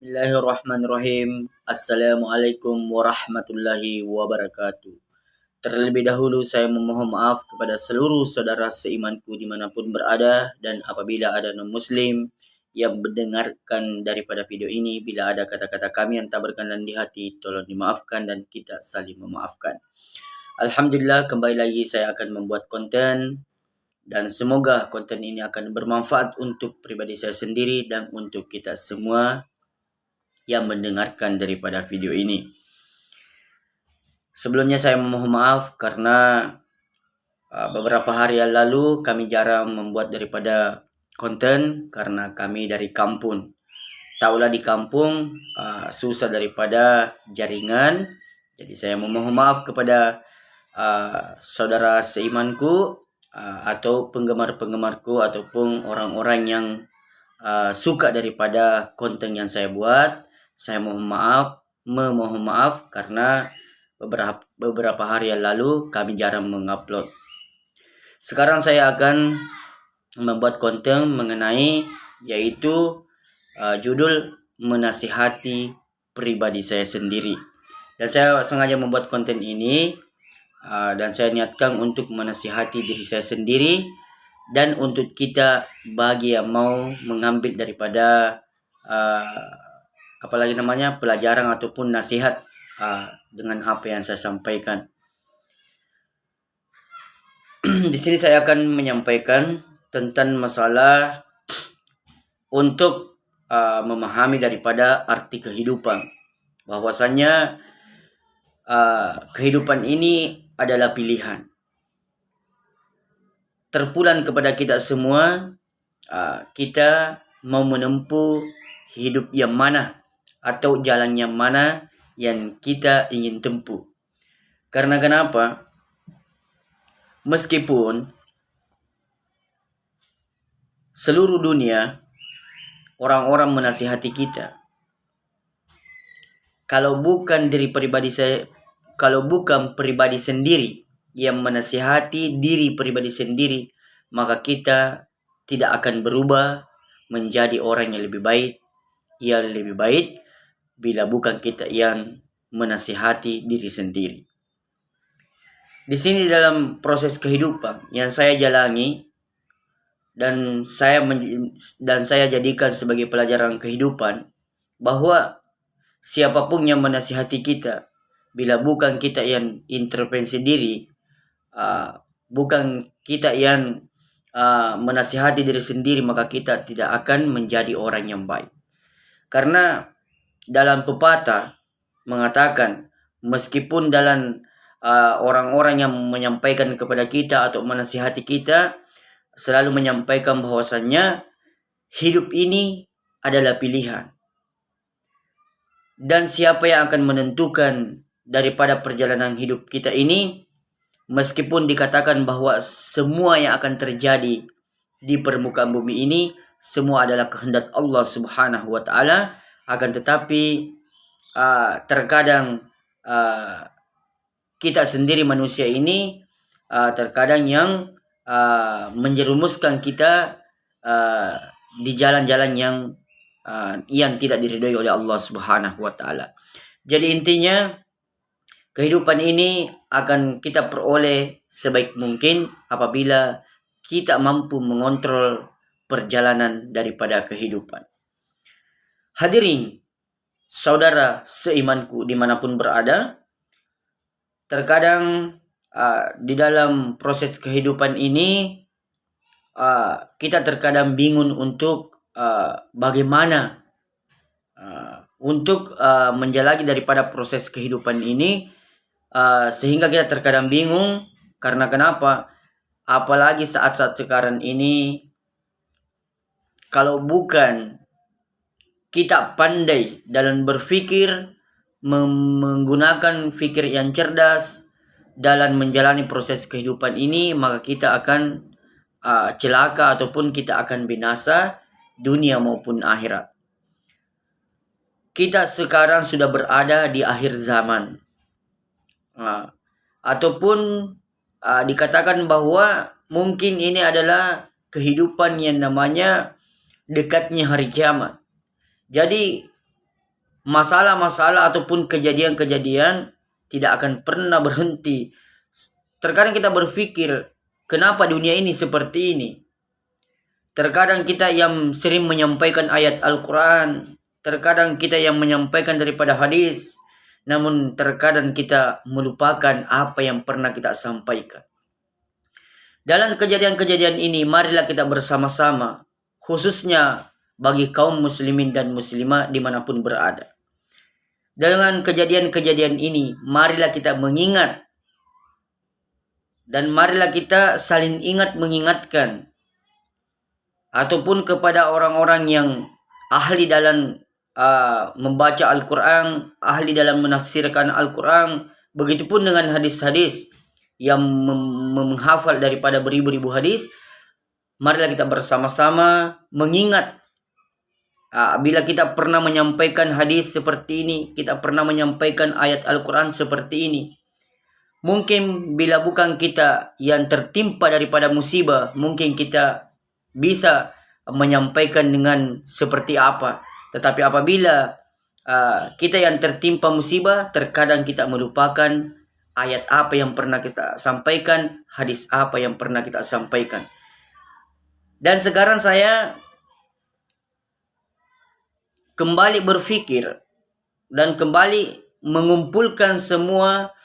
Bismillahirrahmanirrahim. Assalamualaikum warahmatullahi wabarakatuh. Terlebih dahulu saya memohon maaf kepada seluruh saudara seimanku dimanapun berada, dan apabila ada non-muslim yang mendengarkan daripada video ini, bila ada kata-kata kami yang tak berkenan di hati, tolong dimaafkan dan kita saling memaafkan. Alhamdulillah, kembali lagi saya akan membuat konten, dan semoga konten ini akan bermanfaat untuk pribadi saya sendiri dan untuk kita semua yang mendengarkan daripada video ini. Sebelumnya saya memohon maaf karena beberapa hari yang lalu kami jarang membuat daripada konten karena kami dari kampung. Taulah di kampung susah daripada jaringan. Jadi saya memohon maaf kepada saudara seimanku atau penggemar-penggemarku ataupun orang-orang yang suka daripada konten yang saya buat. Saya memohon maaf karena beberapa hari yang lalu kami jarang mengupload. Sekarang saya akan membuat konten mengenai yaitu judul menasihati pribadi saya sendiri. Dan saya sengaja membuat konten ini dan saya niatkan untuk menasihati diri saya sendiri dan untuk kita bagi yang mau mengambil daripada pelajaran ataupun nasihat dengan apa yang saya sampaikan. Di sini saya akan menyampaikan tentang masalah untuk memahami daripada arti kehidupan. Bahwasanya kehidupan ini adalah pilihan. Terpulang kepada kita semua, kita mau menempuh hidup yang mana atau jalan yang mana yang kita ingin tempuh. Karena kenapa? Meskipun seluruh dunia orang-orang menasihati kita, kalau bukan pribadi sendiri yang menasihati diri pribadi sendiri, maka kita tidak akan berubah menjadi orang yang lebih baik bila bukan kita yang menasihati diri sendiri. Di sini dalam proses kehidupan yang saya jalani dan saya jadikan sebagai pelajaran kehidupan, bahwa siapapun yang menasihati kita, bila bukan kita yang intervensi diri, bukan kita yang menasihati diri sendiri, maka kita tidak akan menjadi orang yang baik. Karena dalam pepatah mengatakan, meskipun dalam orang-orang yang menyampaikan kepada kita atau menasihati kita selalu menyampaikan bahwasannya hidup ini adalah pilihan, dan siapa yang akan menentukan daripada perjalanan hidup kita ini, meskipun dikatakan bahwa semua yang akan terjadi di permukaan bumi ini semua adalah kehendak Allah Subhanahu wa taala, akan tetapi terkadang kita sendiri manusia ini terkadang yang menjerumuskan kita di jalan-jalan yang tidak diridhoi oleh Allah Subhanahu wa taala. Jadi intinya, kehidupan ini akan kita peroleh sebaik mungkin apabila kita mampu mengontrol perjalanan daripada kehidupan. Hadirin saudara seimanku dimanapun berada, terkadang di dalam proses kehidupan ini kita terkadang bingung untuk bagaimana untuk menjalani daripada proses kehidupan ini, sehingga kita terkadang bingung. Karena kenapa? Apalagi saat-saat sekarang ini, kalau bukan kita pandai dalam berpikir, menggunakan pikir yang cerdas dalam menjalani proses kehidupan ini, maka kita akan celaka ataupun kita akan binasa dunia maupun akhirat. Kita sekarang sudah berada di akhir zaman, ataupun dikatakan bahwa mungkin ini adalah kehidupan yang namanya dekatnya hari kiamat. Jadi masalah-masalah ataupun kejadian-kejadian tidak akan pernah berhenti. Terkadang kita berpikir, kenapa dunia ini seperti ini? Terkadang kita yang sering menyampaikan ayat Al-Quran, terkadang kita yang menyampaikan daripada hadis, namun terkadang kita melupakan apa yang pernah kita sampaikan. Dalam kejadian-kejadian ini, marilah kita bersama-sama, khususnya bagi kaum muslimin dan muslimah dimanapun berada. Dengan kejadian-kejadian ini, marilah kita mengingat dan marilah kita saling ingat mengingatkan, ataupun kepada orang-orang yang ahli dalam membaca Al-Quran, ahli dalam menafsirkan Al-Quran, begitupun dengan hadis-hadis yang menghafal daripada beribu-ribu hadis. Marilah kita bersama-sama mengingat, bila kita pernah menyampaikan hadis seperti ini, kita pernah menyampaikan ayat Al-Quran seperti ini. Mungkin bila bukan kita yang tertimpa daripada musibah, mungkin kita bisa menyampaikan dengan seperti apa. Tetapi apabila kita yang tertimpa musibah, terkadang kita melupakan ayat apa yang pernah kita sampaikan, hadis apa yang pernah kita sampaikan. Dan sekarang saya kembali berpikir dan kembali mengumpulkan semua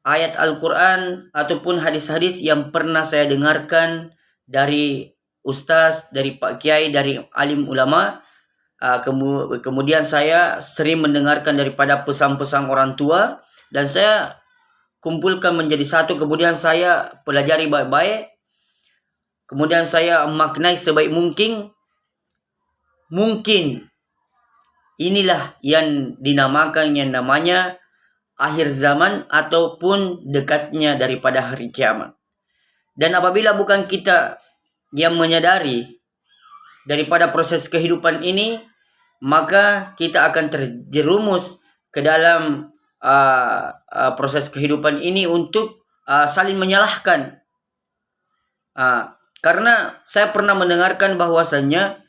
ayat Al-Quran ataupun hadis-hadis yang pernah saya dengarkan dari ustaz, dari Pak Kiai, dari alim ulama. Kemudian saya sering mendengarkan daripada pesan-pesan orang tua dan saya kumpulkan menjadi satu. Kemudian saya pelajari baik-baik. Kemudian saya maknai sebaik mungkin. Mungkin inilah yang dinamakan yang namanya akhir zaman ataupun dekatnya daripada hari kiamat. Dan apabila bukan kita yang menyadari daripada proses kehidupan ini, maka kita akan terjerumus ke dalam proses kehidupan ini untuk saling menyalahkan. Karena saya pernah mendengarkan bahwasannya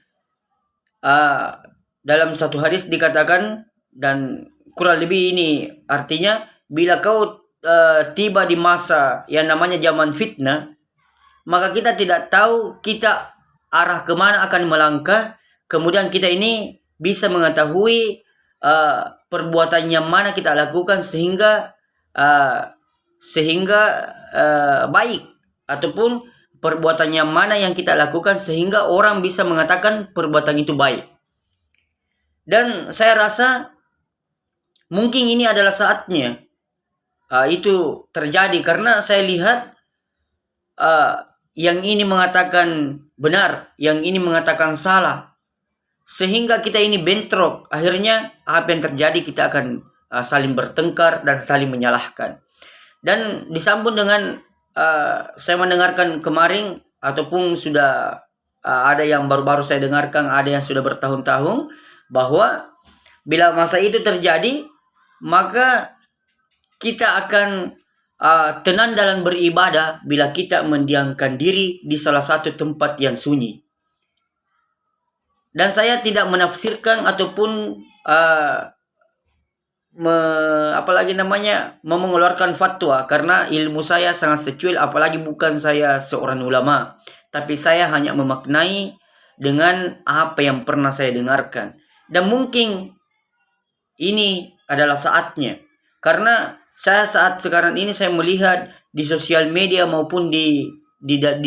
dalam satu hadis dikatakan, dan kurang lebih ini artinya, bila kau tiba di masa yang namanya zaman fitnah, maka kita tidak tahu kita arah kemana akan melangkah. Kemudian kita ini bisa mengetahui perbuatan yang mana kita lakukan sehingga baik, ataupun perbuatan yang mana yang kita lakukan sehingga orang bisa mengatakan perbuatan itu baik. Dan saya rasa mungkin ini adalah saatnya itu terjadi, karena saya lihat yang ini mengatakan benar, yang ini mengatakan salah, sehingga kita ini bentrok. Akhirnya apa yang terjadi, kita akan saling bertengkar dan saling menyalahkan. Dan disambung dengan saya mendengarkan kemarin, ataupun sudah ada yang baru-baru saya dengarkan, ada yang sudah bertahun-tahun, bahwa bila masa itu terjadi, maka kita akan tenang dalam beribadah bila kita mendiamkan diri di salah satu tempat yang sunyi. Dan saya tidak menafsirkan ataupun mengeluarkan fatwa, karena ilmu saya sangat secuil, apalagi bukan saya seorang ulama, tapi saya hanya memaknai dengan apa yang pernah saya dengarkan. Dan mungkin ini adalah saatnya, karena saya saat sekarang ini saya melihat di sosial media maupun di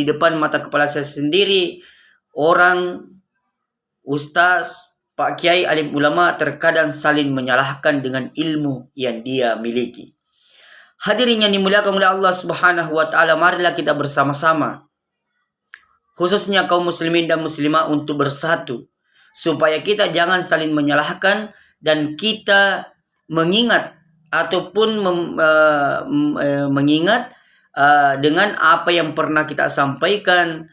depan mata kepala saya sendiri, orang, ustaz, Pak Kiai, alim ulama terkadang saling menyalahkan dengan ilmu yang dia miliki. Hadirin yang dimuliakan oleh Allah Subhanahu wa taala, marilah kita bersama-sama, khususnya kaum muslimin dan muslimah, untuk bersatu supaya kita jangan saling menyalahkan dan kita mengingat ataupun mengingat dengan apa yang pernah kita sampaikan,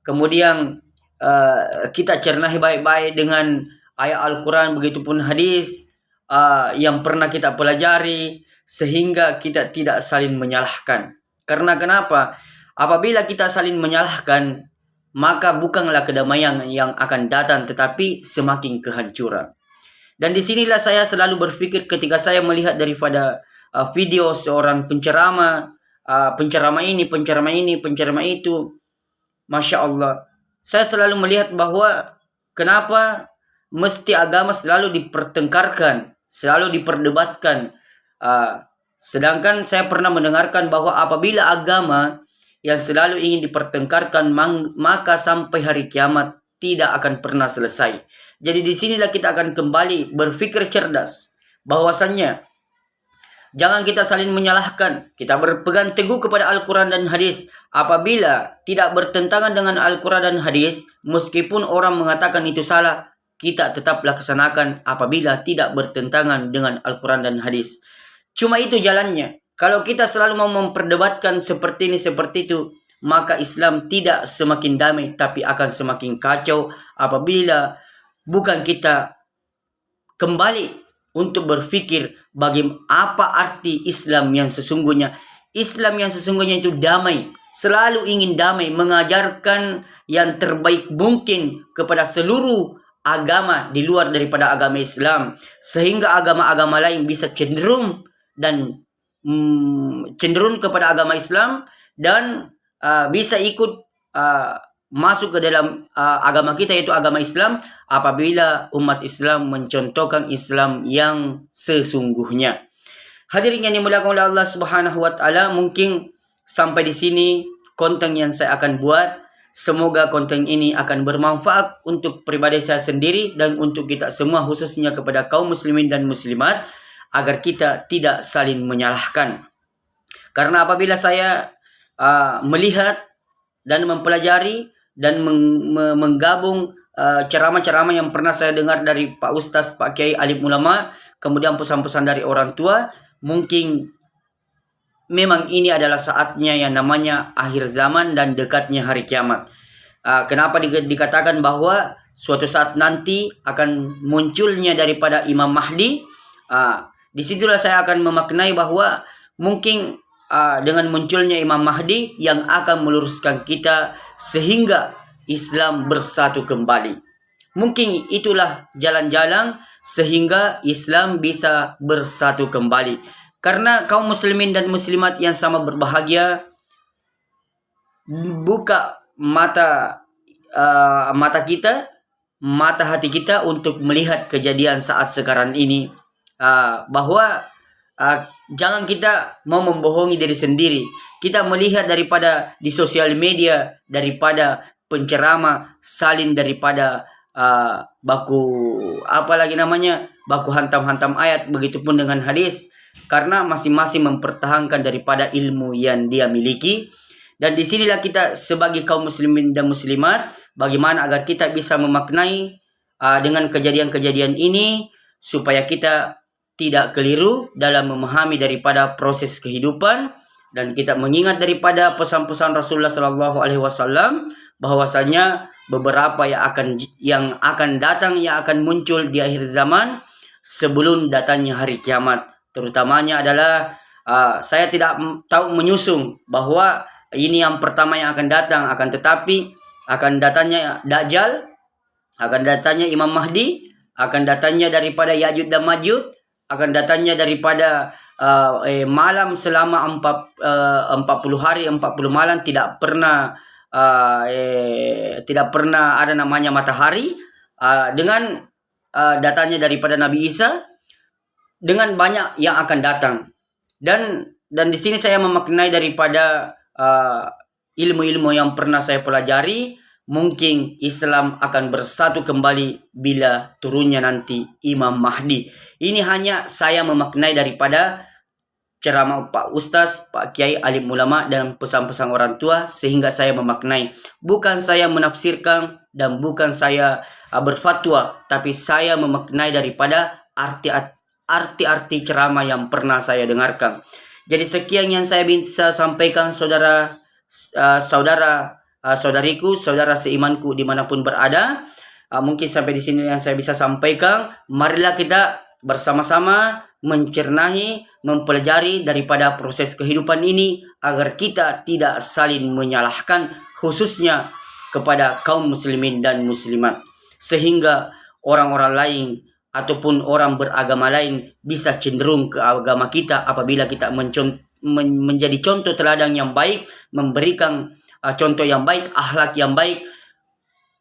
kemudian kita cernahi baik-baik dengan ayat Al-Quran, begitupun hadis yang pernah kita pelajari, sehingga kita tidak saling menyalahkan. Karena kenapa? Apabila kita saling menyalahkan, maka bukanlah kedamaian yang akan datang, tetapi semakin kehancuran. Dan disinilah saya selalu berpikir ketika saya melihat daripada video seorang penceramah, penceramah ini, penceramah itu, Masya Allah. Saya selalu melihat bahwa kenapa mesti agama selalu dipertengkarkan, selalu diperdebatkan. Sedangkan saya pernah mendengarkan bahwa apabila agama yang selalu ingin dipertengkarkan, maka sampai hari kiamat tidak akan pernah selesai. Jadi disinilah kita akan kembali berpikir cerdas, bahwasannya jangan kita saling menyalahkan. Kita berpegang teguh kepada Al-Quran dan hadis. Apabila tidak bertentangan dengan Al-Quran dan hadis, meskipun orang mengatakan itu salah, kita tetap laksanakan apabila tidak bertentangan dengan Al-Quran dan hadis. Cuma itu jalannya. Kalau kita selalu mau memperdebatkan seperti ini, seperti itu, maka Islam tidak semakin damai, tapi akan semakin kacau apabila bukan kita kembali untuk berpikir bagaimana apa arti Islam yang sesungguhnya. Islam yang sesungguhnya itu damai, selalu ingin damai, mengajarkan yang terbaik mungkin kepada seluruh agama di luar daripada agama Islam, sehingga agama-agama lain bisa cenderung kepada agama Islam dan bisa ikut masuk ke dalam agama kita, yaitu agama Islam, apabila umat Islam mencontohkan Islam yang sesungguhnya. Hadirin yang dimuliakan oleh Allah Subhanahu wa taala, mungkin sampai di sini konten yang saya akan buat. Semoga konten ini akan bermanfaat untuk pribadi saya sendiri dan untuk kita semua, khususnya kepada kaum muslimin dan muslimat, agar kita tidak saling menyalahkan. Karena apabila saya melihat dan mempelajari dan menggabung ceramah-ceramah yang pernah saya dengar dari Pak Ustaz, Pak Kiai, alim ulama, kemudian pesan-pesan dari orang tua, mungkin memang ini adalah saatnya yang namanya akhir zaman dan dekatnya hari kiamat. Kenapa dikatakan bahwa suatu saat nanti akan munculnya daripada Imam Mahdi? Disitulah saya akan memaknai bahwa mungkin dengan munculnya Imam Mahdi yang akan meluruskan kita sehingga Islam bersatu kembali. Mungkin itulah jalan-jalan sehingga Islam bisa bersatu kembali. Karena kaum muslimin dan muslimat yang sama berbahagia, buka mata kita, mata hati kita untuk melihat kejadian saat sekarang ini, bahwa jangan kita mau membohongi diri sendiri. Kita melihat daripada di sosial media, daripada penceramah salin daripada baku hantam-hantam ayat, begitupun dengan hadis, karena masing-masing mempertahankan daripada ilmu yang dia miliki. Dan disinilah kita sebagai kaum muslimin dan muslimat, bagaimana agar kita bisa memaknai dengan kejadian-kejadian ini, supaya kita tidak keliru dalam memahami daripada proses kehidupan, dan kita mengingat daripada pesan-pesan Rasulullah Sallallahu Alaihi Wasallam, bahwasanya beberapa yang akan datang, yang akan muncul di akhir zaman sebelum datangnya hari kiamat. Terutamanya adalah saya tidak tahu menyusung bahwa ini yang pertama yang akan datang, akan tetapi akan datangnya Dajjal, akan datangnya Imam Mahdi, akan datangnya daripada Ya'juj dan Ma'juj, akan datangnya daripada malam selama 40 hari 40 malam tidak pernah ada namanya matahari, dengan datangnya daripada Nabi Isa, dengan banyak yang akan datang. Dan di sini saya memaknai daripada ilmu-ilmu yang pernah saya pelajari, mungkin Islam akan bersatu kembali bila turunnya nanti Imam Mahdi. Ini hanya saya memaknai daripada ceramah Pak Ustaz, Pak Kiai, alim ulama, dan pesan-pesan orang tua, sehingga saya memaknai. Bukan saya menafsirkan dan bukan saya berfatwa, tapi saya memaknai daripada arti-arti ceramah yang pernah saya dengarkan. Jadi sekian yang saya bisa sampaikan, saudariku, saudara seimanku dimanapun berada. Mungkin sampai di sini yang saya bisa sampaikan. Marilah kita bersama-sama mencernahi, mempelajari daripada proses kehidupan ini, agar kita tidak saling menyalahkan, khususnya kepada kaum muslimin dan muslimat, sehingga orang-orang lain ataupun orang beragama lain bisa cenderung ke agama kita apabila kita menjadi contoh teladan yang baik, memberikan contoh yang baik, akhlak yang baik.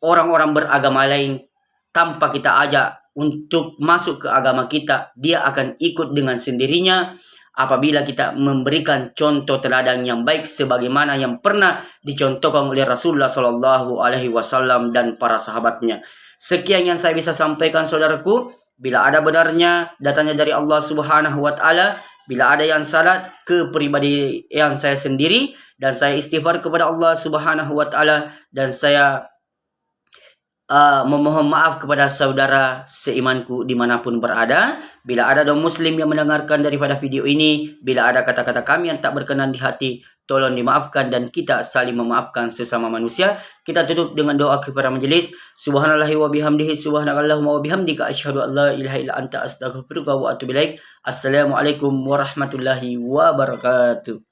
Orang-orang beragama lain tanpa kita ajak untuk masuk ke agama kita, dia akan ikut dengan sendirinya apabila kita memberikan contoh teladan yang baik sebagaimana yang pernah dicontohkan oleh Rasulullah Shallallahu Alaihi Wasallam dan para sahabatnya. Sekian yang saya bisa sampaikan, saudaraku. Bila ada benarnya datangnya dari Allah Subhanahu Wa Taala, bila ada yang salah ke pribadi yang saya sendiri, dan saya istighfar kepada Allah Subhanahu Wa Taala, dan saya memohon maaf kepada saudara seimanku dimanapun berada. Bila ada dong muslim yang mendengarkan daripada video ini, bila ada kata-kata kami yang tak berkenan di hati, tolong dimaafkan dan kita saling memaafkan sesama manusia. Kita tutup dengan doa kepada majelis. Subhanallahi wa bihamdihi, subhanakallahumma wa bihamdika, asyhadu an la ilaha illa anta, astaghfiruka wa atubu ilaik. Assalamualaikum warahmatullahi wabarakatuh.